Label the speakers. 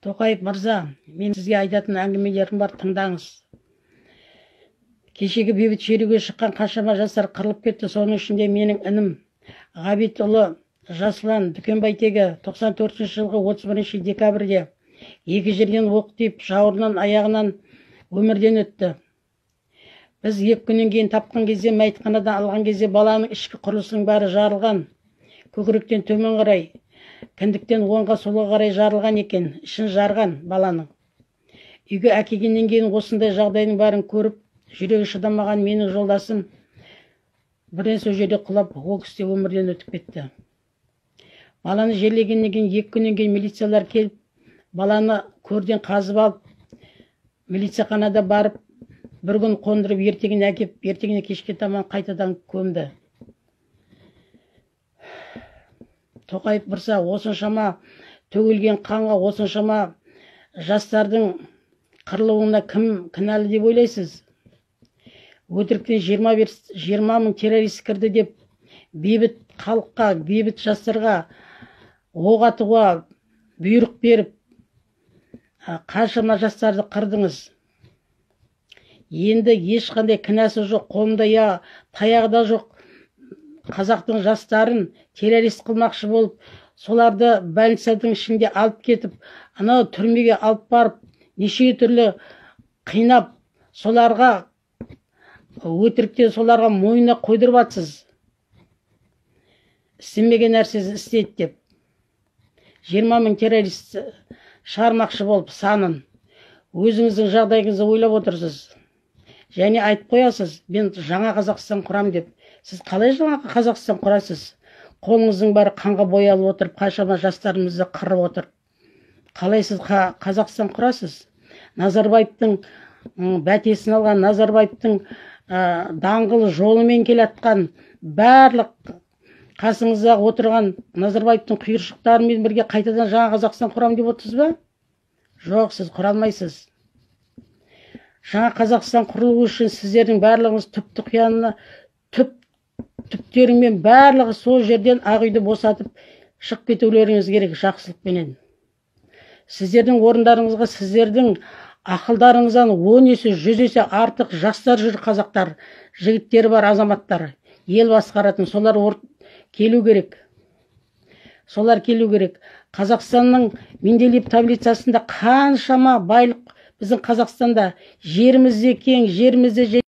Speaker 1: Тоқаев мырза, мен сізге айтатын әңгімелерім бар, тыңдаңыз. Кешегі бейбіт шеруге шыққан қаншама жастар қырылып кетті. Соның ішінде менің інім Ғабитұлы Жасұлан Дүкенбайтегі 94 жылғы 31 декабрьде екі жерден оқ тиіп, жауырыннан аяғынан өмірден өтті. Біз 2 күннен кейін тапқан кезде, мәйітханадан алған кезде баланың ішкі құрылысының бәрі жарылған. Көкіректен төмен қарай, кіндіктен оңға солға қарай жарылған екен, ішін жарған баланың. Үйге әкелгеннен кейін осындай жағдайдың бәрін көріп, жүрегі шыдамаған менің жолдасым бірден сол жерде құлап, ол кісі өмірден өтіп кетті. Баланы жерлегеннен кейін 2 күннен кейін милициялар келіп, баланы көрден қазып алып, милицияханада барып, бір күн қондырып, ертеңіне әкеп, ертеңіне кешке таман қайтадан көмді. Тоқаев мырза, осыншама төгілген қанға, осыншама жастардың қырылуына кім кінәлі деп ойлайсыз? Өтіріктен 20 мың террорист кірді деп, бейбіт халыққа, бейбіт жастарға оқ атуға бұйрық беріп, қаншама жастарды қырдыңыз. Енді ешқандай кінәсі жоқ, қолында я таяғы да жоқ. Қазақтың жастарын террорист қылмақшы болып, соларды больницаның ішінде алып кетіп, анау түрмеге алып барып, неше түрлі қинап, соларға өтіріктен соларға мойнына қойдырып атсыз. Істемеген нәрсесі істейді деп. 20 мың террорист шығармақшы болып санын. Өзіңіздің жағдайыңызды ойлап отырсыз. Және айтып қоясыз, мен жаңа Қазақстан құрам деп. Сіз қалай жаңа Қазақстан құрасыз? Қолыңыздың бәрі қанға боялып отырып, қаншама жастарымызды қырып отыр. Қалай сіз Қазақстан құрасыз? Назарбаевтың бәтесін алған, Назарбаевтың даңғылы жолымен келатқан, барлық қасыңызда отырған Назарбаевтың құйыршықтарымен бірге қайтадан жаңа Қазақстан құрам деп отырсыз ба? Жоқ, сіз құра алмайсыз. Жаңа Қазақстан құрылу үшін сіздердің барлығыңыз түп-түқиянына, түптеріңмен барлығы сол жерден Ақ үйді босатып шығып кетулеріңіз керек жақсылықпенен. Сіздердің орындарыңызға, сіздердің ақылдарыңыздан 10 есе, 100 есе артық жастар жүр, қазақтар, жігіттері бар, азаматтар, ел басқаратын, солар келу керек. Солар келу керек. Қазақстанның Менделеев таблицасында қаншама байлық біздің Қазақстанда, жерімізде кең, жерімізде